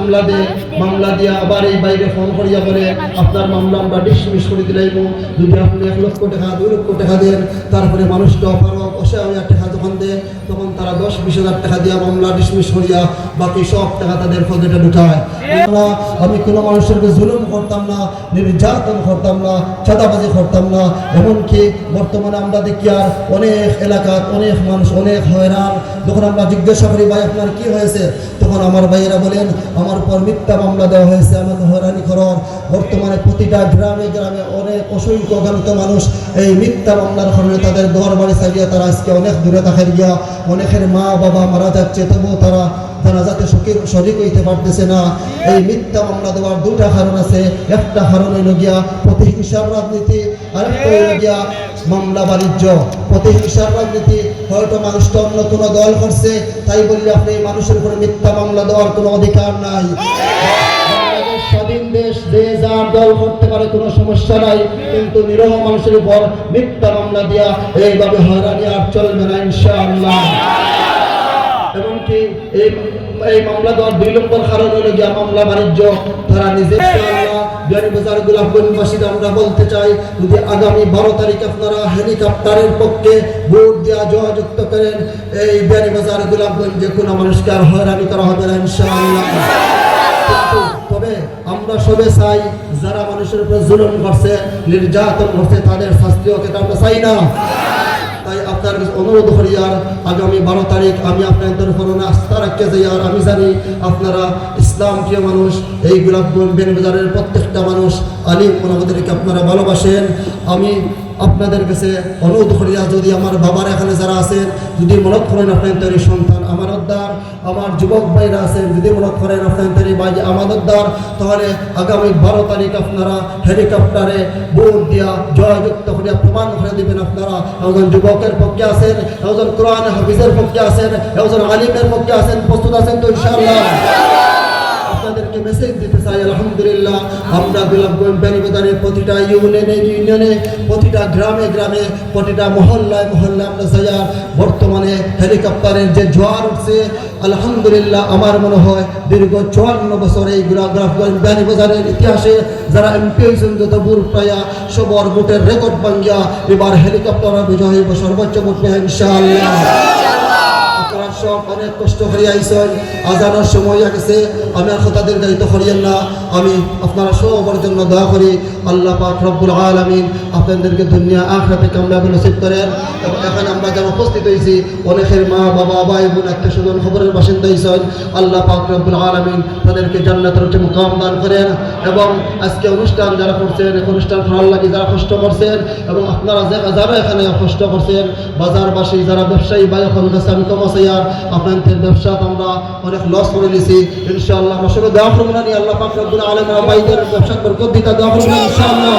মামলা দে, মামলা দিয়া আবার এই বাইরে ফোন করিয়া বলে আপনার মামলা আমরা ডিসমিস করে দিলাইব, যদি আপনি 1 লক্ষ টাকা 2 লক্ষ টাকা দেন। তারপরে মানুষটা অপারক অসহায় টাকা যখন দেয় তখন তারা 10-20 হাজার টাকা দিয়া মামলা ডিসমিস করিয়া বাকি সব টাকা তাদের পকেটে ঢুকায়। আমি কোনো মানুষের জুলুম করতাম না, নির্যাতন করতাম না, চাঁদাবাজি করতাম না। এমনকি বর্তমানে আমরা দেখি আর অনেক এলাকার অনেক মানুষ অনেক হয়রান। যখন আমরা জিজ্ঞাসা করি ভাই আপনার কি হয়েছে, তখন আমার ভাইয়েরা বলেন আমার উপর মিথ্যা মামলা দেওয়া হয়েছে, আমাকে হয়রানি করার। বর্তমানে প্রতিটা গ্রামে গ্রামে অনেক অসংখ্য অগণিত মানুষ এই মিথ্যা মামলার কারণে তাদের ঘর বাড়ি ছাড়িয়ে তারা আজকে অনেক দূরে থাকার গিয়া অনেকের মা বাবা মারা যাচ্ছে, তবুও তারা যাতে শরীক হইতে পারতেছে না। এই মিথ্যা মামলা দেওয়ার 2টা কারণ আছে। একটা কারণ হইল গিয়া প্রতিহিংসার রাজনীতি, আরেকটা হইল গিয়া মামলা বাণিজ্য। প্রতিহিংসার রাজনীতি হয়তো মানুষটা অন্য কোনো দল করছে, তাই বললে আপনি এই মানুষের উপরে মিথ্যা মামলা দেওয়ার কোনো অধিকার নাই। স্বাধীন দেশ, যে যার দল করতে পারে, কোনো সমস্যা নাই, কিন্তু নিরহ মানুষের উপর মিথ্যা মামলা দিয়া এইভাবে হয়রানি আর চলবে না ইনশাআল্লাহ। এমনকি এই মামলা দেওয়ার 2 নম্বর কারণ হলো গিয়া মামলা বাণিজ্য। তারা নিজে বিয়ানীবাজার গোলাপগঞ্জবাসী আমরা বলতে চাই, যদি আগামী 12 তারিখ আপনারা হেলিকপ্টারের পক্ষে ভোট দেওয়া জয়যুক্ত করেন, এই বিয়ানীবাজার গোলাপগঞ্জে কোনো মানুষকে আর হয়রানি করা হবে না ইনশাআল্লাহ। তবে আমরা সবে চাই যারা মানুষের উপর জুলুম করছে, নির্যাতন করছে, তাদের শাস্তি হোক, এটা আমরা চাই না। তাই আপনার অনুরোধ করি আর আগামী 12 তারিখ আমি আপনাদের উপর আস্থা রাখতে যাই। আর আমি জানি আপনারা ইসলাম প্রিয় মানুষ, এই গোলাপগঞ্জ বিয়ানীবাজারের প্রত্যেকটা মানুষ আলিম ওলামাদেরকে আপনারা ভালোবাসেন। আমি আপনাদের কাছে অনুরোধ করি, যদি আমার বাবার এখানে যারা আছেন, যদি মনে করেন আপনাদের সন্তান আমার উদ্ধার, আমার যুবক ভাইরা আছেন, যদি মনে করেন আপনাদের ভাই আমার উদ্ধার, তাহলে আগামী 12 তারিখ আপনারা হেলিকপ্টারে ভোট দিয়া জয়যুক্ত করে প্রমাণ করে দিবেন আপনারা একজন যুবকের পক্ষে আছেন, একজন কোরআন হাফিজের পক্ষে আছেন, একজন আলিমের পক্ষে আছেন। প্রস্তুত আছেন তো ইনশাআল্লাহ? আপনাদেরকে মেসেজ দিতে চাই, আলহামদুলিল্লাহ আমরা গোলাপগঞ্জ বিয়ানীবাজারের প্রতিটা ইউনিয়নে, প্রতিটা গ্রামে গ্রামে, প্রতিটা মহল্লায় মহল্লায় আমরা যাই। বর্তমানে হেলিকপ্টারের যে জোয়ার উঠছে, আলহামদুলিল্লাহ আমার মনে হয় দীর্ঘ 54 বছর এই গোলাপগঞ্জ বিয়ানীবাজারের ইতিহাসে যারা এমপি হয়েছেন যত ভোট পাইয়া সবার ভোটের রেকর্ড ভাঙ্গিয়া এবার হেলিকপ্টার বিজয় হইব, সর্বোচ্চ ভোট পেয়ে ইনশাআল্লাহ। আপনারা সব অনেক কষ্ট করে আইসেন, আজানের সময় গেছে, আমি আর তাদের দায়িত্ব করিয়েন না। আমি আপনারা সবার জন্য দোয়া করি, আল্লাহ পাক রব্বুল আলামিন আপনাদেরকে দুনিয়া আখিরাতে কামিয়াব নসিব করেন। এবং এখানে আমরা যারা উপস্থিত হয়েছি অনেকের মা বাবা ভাই বোন আত্মীয় স্বজন খবরের বাসিন্দা হয়েছেন, আল্লাহ পাক রব্বুল আলামিন তাদেরকে জান্নাতের উচ্চ মুকাম দান করেন। এবং আজকে অনুষ্ঠান যারা করছেন, অনুষ্ঠান ভালো লাগে যারা কষ্ট করছেন, এবং আপনারা যারা এখানে কষ্ট করছেন, বাজারবাসী যারা ব্যবসায়ী ভাই এখন কাছে আমি কমাইয়ার আপনাদের ব্যবসা আমরা অনেক লস করে নিয়েছি, ইনশাআল্লাহ আমরা সবাই দোয়া করব না, আল্লাহ পাক রব্বুল আলামিন ভাইদের ব্যবসা বরকত দিতে দোয়া করব ইনশাআল্লাহ।